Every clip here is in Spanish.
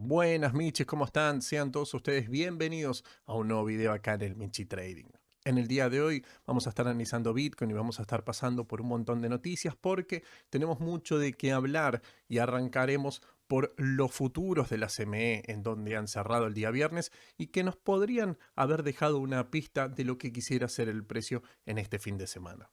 Buenas Michis, ¿cómo están? Sean todos ustedes bienvenidos a un nuevo video acá en el Michi Trading. En el día de hoy vamos a estar analizando Bitcoin y vamos a estar pasando por un montón de noticias porque tenemos mucho de qué hablar y arrancaremos por los futuros de la CME en donde han cerrado el día viernes y que nos podrían haber dejado una pista de lo que quisiera ser el precio en este fin de semana.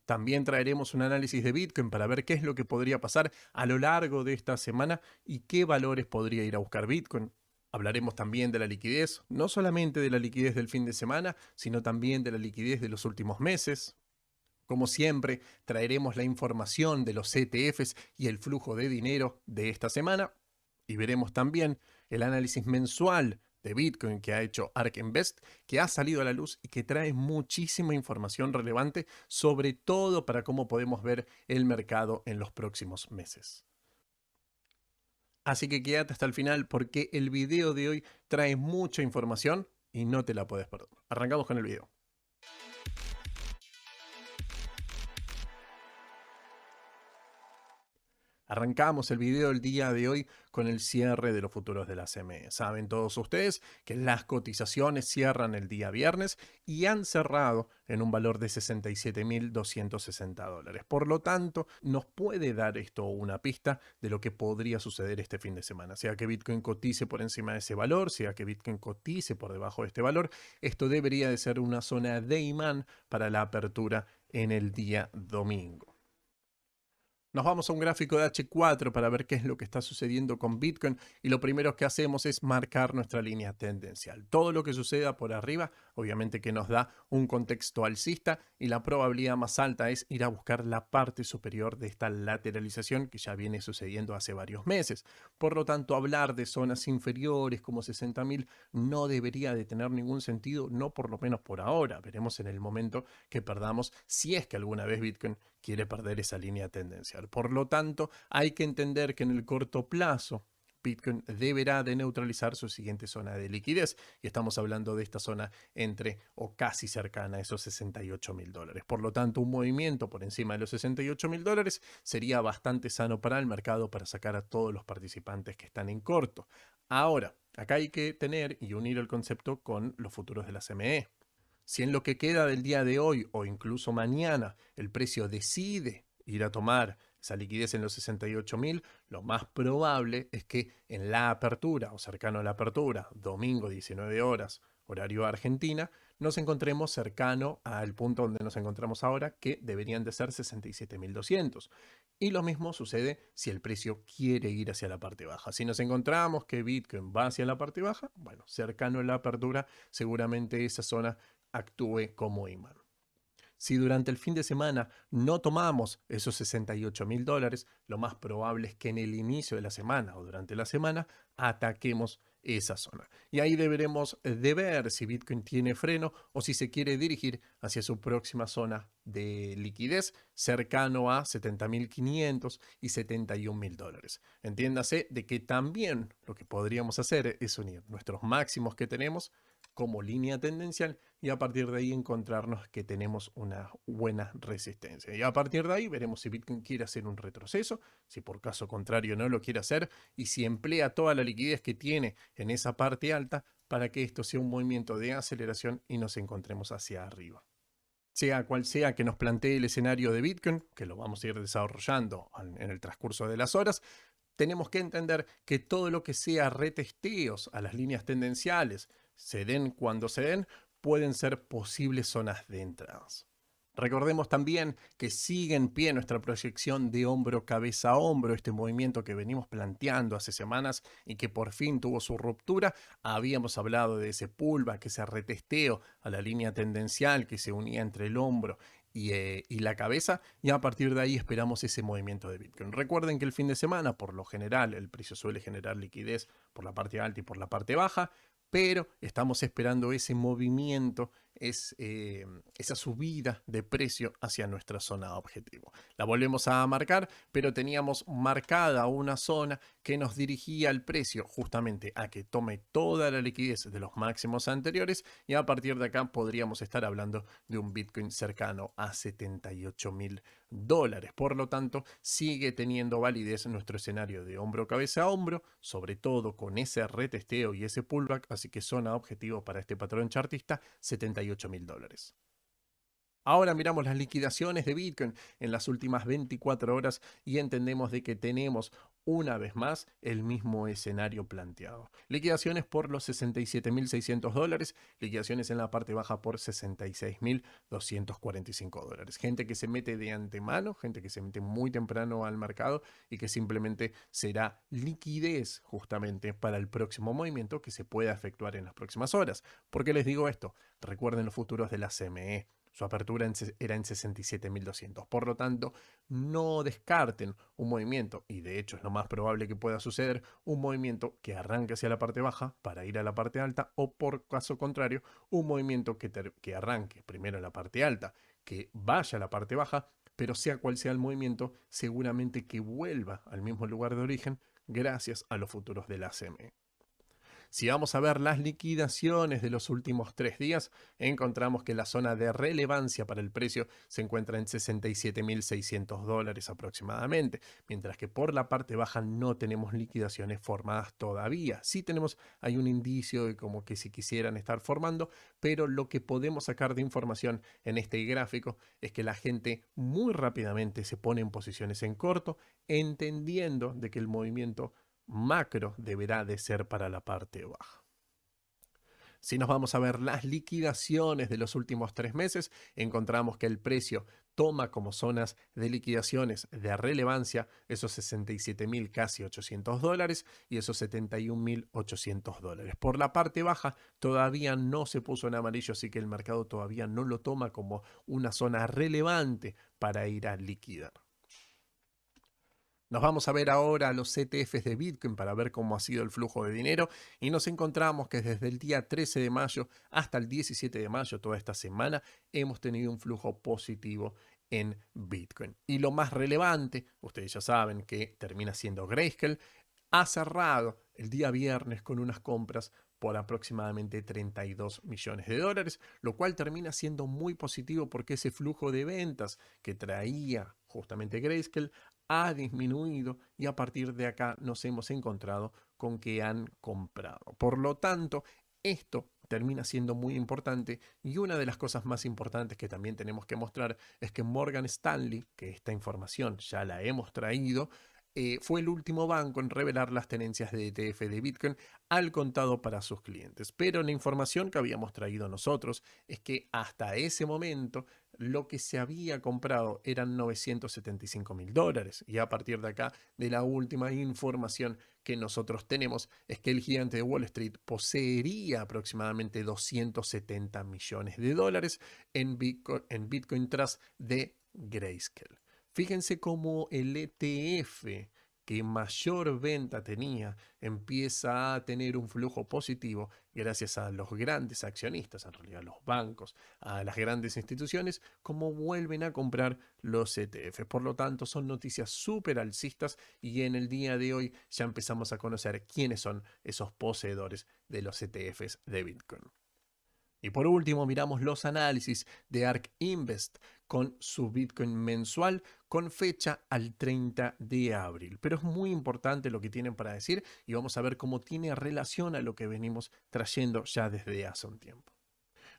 También traeremos un análisis de Bitcoin para ver qué es lo que podría pasar a lo largo de esta semana y qué valores podría ir a buscar Bitcoin. Hablaremos también de la liquidez, no solamente de la liquidez del fin de semana, sino también de la liquidez de los últimos meses. Como siempre, traeremos la información de los ETFs y el flujo de dinero de esta semana. Y veremos también el análisis mensual de Bitcoin que ha hecho ARK Invest, que ha salido a la luz y que trae muchísima información relevante, sobre todo para cómo podemos ver el mercado en los próximos meses. Así que quédate hasta el final porque el video de hoy trae mucha información y no te la puedes perder. Arrancamos con el video. Arrancamos el video del día de hoy con el cierre de los futuros de la CME. Saben todos ustedes que las cotizaciones cierran el día viernes y han cerrado en un valor de $67.260. Por lo tanto, nos puede dar esto una pista de lo que podría suceder este fin de semana. Sea que Bitcoin cotice por encima de ese valor, sea que Bitcoin cotice por debajo de este valor, esto debería de ser una zona de imán para la apertura en el día domingo. Nos vamos a un gráfico de H4 para ver qué es lo que está sucediendo con Bitcoin y lo primero que hacemos es marcar nuestra línea tendencial. Todo lo que suceda por arriba, obviamente que nos da un contexto alcista y la probabilidad más alta es ir a buscar la parte superior de esta lateralización que ya viene sucediendo hace varios meses. Por lo tanto, hablar de zonas inferiores como 60.000 no debería de tener ningún sentido, no por lo menos por ahora. Veremos en el momento que perdamos, si es que alguna vez Bitcoin quiere perder esa línea tendencial. Por lo tanto, hay que entender que en el corto plazo Bitcoin deberá de neutralizar su siguiente zona de liquidez y estamos hablando de esta zona entre o casi cercana a esos $68.000. Por lo tanto, un movimiento por encima de los $68.000 sería bastante sano para el mercado para sacar a todos los participantes que están en corto. Ahora, acá hay que tener y unir el concepto con los futuros de la CME. Si en lo que queda del día de hoy o incluso mañana el precio decide ir a tomar esa liquidez en los 68.000, lo más probable es que en la apertura o cercano a la apertura, domingo 19 horas, horario Argentina, nos encontremos cercano al punto donde nos encontramos ahora, que deberían de ser 67.200. Y lo mismo sucede si el precio quiere ir hacia la parte baja. Si nos encontramos que Bitcoin va hacia la parte baja, bueno, cercano a la apertura, seguramente esa zona actúe como imán. Si durante el fin de semana no tomamos esos $68.000, lo más probable es que en el inicio de la semana o durante la semana ataquemos esa zona. Y ahí deberemos de ver si Bitcoin tiene freno o si se quiere dirigir hacia su próxima zona de liquidez cercano a 70.500 y $71.000. Entiéndase de que también lo que podríamos hacer es unir nuestros máximos que tenemos como línea tendencial y a partir de ahí encontrarnos que tenemos una buena resistencia. Y a partir de ahí veremos si Bitcoin quiere hacer un retroceso, si por caso contrario no lo quiere hacer y si emplea toda la liquidez que tiene en esa parte alta para que esto sea un movimiento de aceleración y nos encontremos hacia arriba. Sea cual sea que nos plantee el escenario de Bitcoin, que lo vamos a ir desarrollando en el transcurso de las horas, tenemos que entender que todo lo que sea retesteos a las líneas tendenciales, se den cuando se den, pueden ser posibles zonas de entradas. Recordemos también que sigue en pie nuestra proyección de hombro, cabeza a hombro, este movimiento que venimos planteando hace semanas y que por fin tuvo su ruptura. Habíamos hablado de ese pullback, ese retesteo a la línea tendencial que se unía entre el hombro y la cabeza, y a partir de ahí esperamos ese movimiento de Bitcoin. Recuerden que el fin de semana, por lo general, el precio suele generar liquidez por la parte alta y por la parte baja, pero estamos esperando ese movimiento, esa subida de precio hacia nuestra zona objetivo. La volvemos a marcar, pero teníamos marcada una zona que nos dirigía el precio justamente a que tome toda la liquidez de los máximos anteriores y a partir de acá podríamos estar hablando de un Bitcoin cercano a $78.000 dólares. Por lo tanto, sigue teniendo validez nuestro escenario de hombro cabeza a hombro, sobre todo con ese retesteo y ese pullback, así que zona objetivo para este patrón chartista, $78.000. Ahora miramos las liquidaciones de Bitcoin en las últimas 24 horas y entendemos de que tenemos una vez más el mismo escenario planteado. Liquidaciones por los $67.600, liquidaciones en la parte baja por $66.245. Gente que se mete de antemano, gente que se mete muy temprano al mercado y que simplemente será liquidez justamente para el próximo movimiento que se pueda efectuar en las próximas horas. ¿Por qué les digo esto? Recuerden los futuros de la CME. Su apertura era en 67.200. Por lo tanto, no descarten un movimiento, y de hecho es lo más probable que pueda suceder, un movimiento que arranque hacia la parte baja para ir a la parte alta, o por caso contrario, un movimiento que arranque primero en la parte alta, que vaya a la parte baja, pero sea cual sea el movimiento, seguramente que vuelva al mismo lugar de origen gracias a los futuros de la CME. Si vamos a ver las liquidaciones de los últimos 3 días, encontramos que la zona de relevancia para el precio se encuentra en $67.600 aproximadamente, mientras que por la parte baja no tenemos liquidaciones formadas todavía. Sí hay un indicio de como que si quisieran estar formando, pero lo que podemos sacar de información en este gráfico es que la gente muy rápidamente se pone en posiciones en corto, entendiendo de que el movimiento macro deberá de ser para la parte baja. Si nos vamos a ver las liquidaciones de los últimos 3 meses, encontramos que el precio toma como zonas de liquidaciones de relevancia esos 67.000 casi $800 y esos 71.800 dólares. Por la parte baja todavía no se puso en amarillo, así que el mercado todavía no lo toma como una zona relevante para ir a liquidar. Nos vamos a ver ahora los ETFs de Bitcoin para ver cómo ha sido el flujo de dinero y nos encontramos que desde el día 13 de mayo hasta el 17 de mayo, toda esta semana, hemos tenido un flujo positivo en Bitcoin. Y lo más relevante, ustedes ya saben que termina siendo Grayscale, ha cerrado el día viernes con unas compras por aproximadamente $32 millones, lo cual termina siendo muy positivo porque ese flujo de ventas que traía justamente Grayscale ha disminuido y a partir de acá nos hemos encontrado con que han comprado. Por lo tanto, esto termina siendo muy importante y una de las cosas más importantes que también tenemos que mostrar es que Morgan Stanley, que esta información ya la hemos traído, fue el último banco en revelar las tenencias de ETF de Bitcoin al contado para sus clientes. Pero la información que habíamos traído nosotros es que hasta ese momento lo que se había comprado eran $975.000 y a partir de acá, de la última información que nosotros tenemos, es que el gigante de Wall Street poseería aproximadamente $270 millones en Bitcoin Trust de Grayscale. Fíjense cómo el ETF que mayor venta tenía empieza a tener un flujo positivo gracias a los grandes accionistas, en realidad a los bancos, a las grandes instituciones, como vuelven a comprar los ETF. Por lo tanto, son noticias súper alcistas y en el día de hoy ya empezamos a conocer quiénes son esos poseedores de los ETFs de Bitcoin. Y por último, miramos los análisis de ARK Invest con su Bitcoin mensual con fecha al 30 de abril. Pero es muy importante lo que tienen para decir y vamos a ver cómo tiene relación a lo que venimos trayendo ya desde hace un tiempo.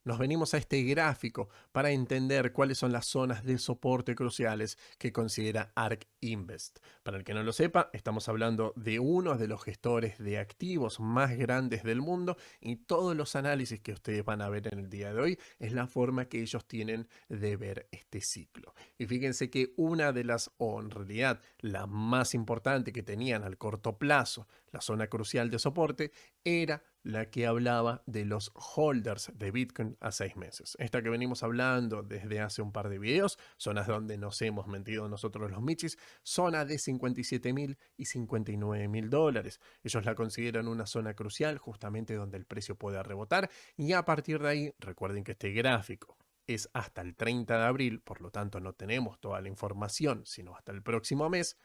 Nos venimos a este gráfico para entender cuáles son las zonas de soporte cruciales que considera ARK Invest. Para el que no lo sepa, estamos hablando de uno de los gestores de activos más grandes del mundo y todos los análisis que ustedes van a ver en el día de hoy es la forma que ellos tienen de ver este ciclo. Y fíjense que una de las, o en realidad la más importante que tenían al corto plazo, la zona crucial de soporte, era la que hablaba de los holders de Bitcoin a 6 meses. Esta que venimos hablando desde hace un par de videos, zonas donde nos hemos metido nosotros los michis, zona de $57.000 y $59.000. Ellos la consideran una zona crucial, justamente donde el precio puede rebotar, y a partir de ahí, recuerden que este gráfico es hasta el 30 de abril, por lo tanto no tenemos toda la información, sino hasta el próximo mes,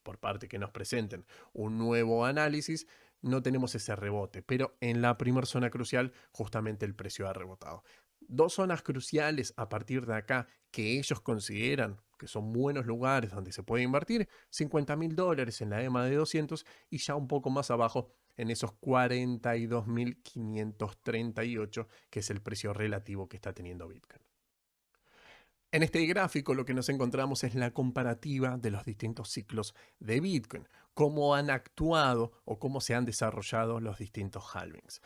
por parte que nos presenten un nuevo análisis, no tenemos ese rebote, pero en la primera zona crucial justamente el precio ha rebotado. Dos zonas cruciales a partir de acá que ellos consideran que son buenos lugares donde se puede invertir: $50.000 en la EMA de 200 y ya un poco más abajo en esos 42.538, que es el precio relativo que está teniendo Bitcoin. En este gráfico lo que nos encontramos es la comparativa de los distintos ciclos de Bitcoin, cómo han actuado o cómo se han desarrollado los distintos halvings.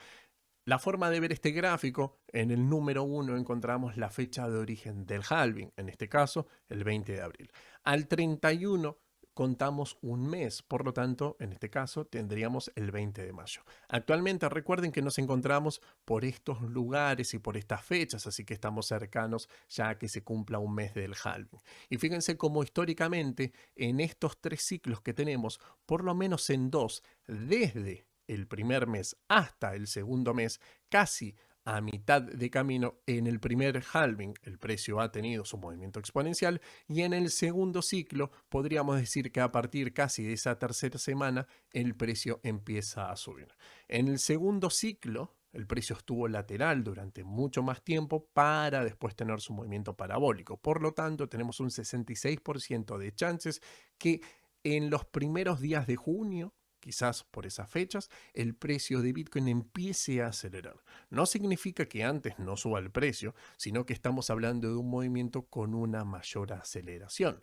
La forma de ver este gráfico: en el número 1 encontramos la fecha de origen del halving, en este caso el 20 de abril. Al 31 contamos un mes, por lo tanto, en este caso tendríamos el 20 de mayo. Actualmente recuerden que nos encontramos por estos lugares y por estas fechas, así que estamos cercanos ya a que se cumpla un mes del halving. Y fíjense cómo históricamente en estos tres ciclos que tenemos, por lo menos en dos, desde el primer mes hasta el segundo mes, casi a mitad de camino, en el primer halving el precio ha tenido su movimiento exponencial, y en el segundo ciclo podríamos decir que a partir casi de esa tercera semana el precio empieza a subir. En el segundo ciclo el precio estuvo lateral durante mucho más tiempo para después tener su movimiento parabólico. Por lo tanto, tenemos un 66% de chances que en los primeros días de junio, quizás por esas fechas, el precio de Bitcoin empiece a acelerar. No significa que antes no suba el precio, sino que estamos hablando de un movimiento con una mayor aceleración.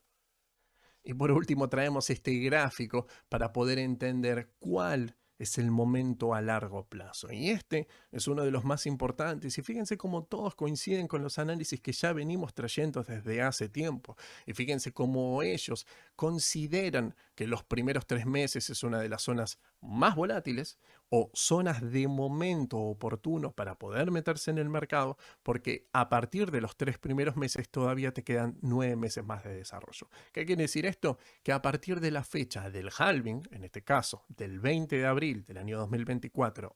Y por último traemos este gráfico para poder entender cuál es el momento a largo plazo. Y este es uno de los más importantes. Y fíjense cómo todos coinciden con los análisis que ya venimos trayendo desde hace tiempo. Y fíjense cómo ellos consideran que los primeros 3 meses es una de las zonas más volátiles o zonas de momento oportuno para poder meterse en el mercado, porque a partir de los 3 primeros meses todavía te quedan 9 meses más de desarrollo. ¿Qué quiere decir esto? Que a partir de la fecha del halving, en este caso del 20 de abril del año 2024,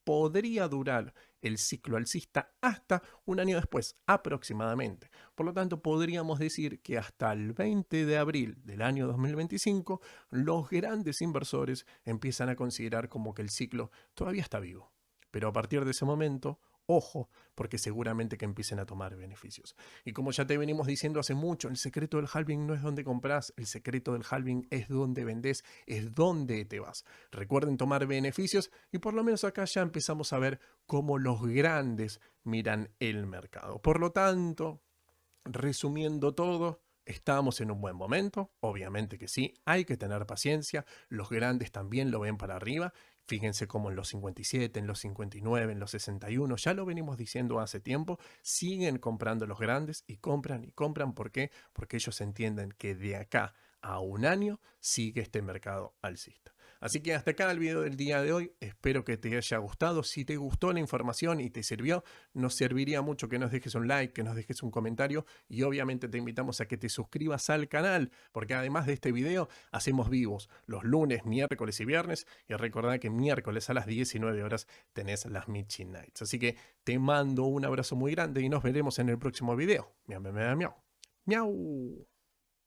podría durar el ciclo alcista hasta un año después, aproximadamente. Por lo tanto, podríamos decir que hasta el 20 de abril del año 2025, los grandes inversores empiezan a considerar como que el ciclo todavía está vivo. Pero a partir de ese momento, ojo, porque seguramente que empiecen a tomar beneficios. Y como ya te venimos diciendo hace mucho, el secreto del halving no es donde compras, el secreto del halving es donde vendes, es donde te vas. Recuerden tomar beneficios, y por lo menos acá ya empezamos a ver cómo los grandes miran el mercado. Por lo tanto, resumiendo todo, estamos en un buen momento. Obviamente que sí, hay que tener paciencia. Los grandes también lo ven para arriba. Fíjense cómo en los 57, en los 59, en los 61, ya lo venimos diciendo hace tiempo, siguen comprando los grandes y compran y compran. ¿Por qué? Porque ellos entienden que de acá a un año sigue este mercado alcista. Así que hasta acá el video del día de hoy. Espero que te haya gustado. Si te gustó la información y te sirvió, nos serviría mucho que nos dejes un like, que nos dejes un comentario, y obviamente te invitamos a que te suscribas al canal, porque además de este video hacemos vivos los lunes, miércoles y viernes, y recordad que miércoles a las 19 horas tenés las Midnight Nights. Así que te mando un abrazo muy grande y nos veremos en el próximo video. Miau, miau, miau. Miau.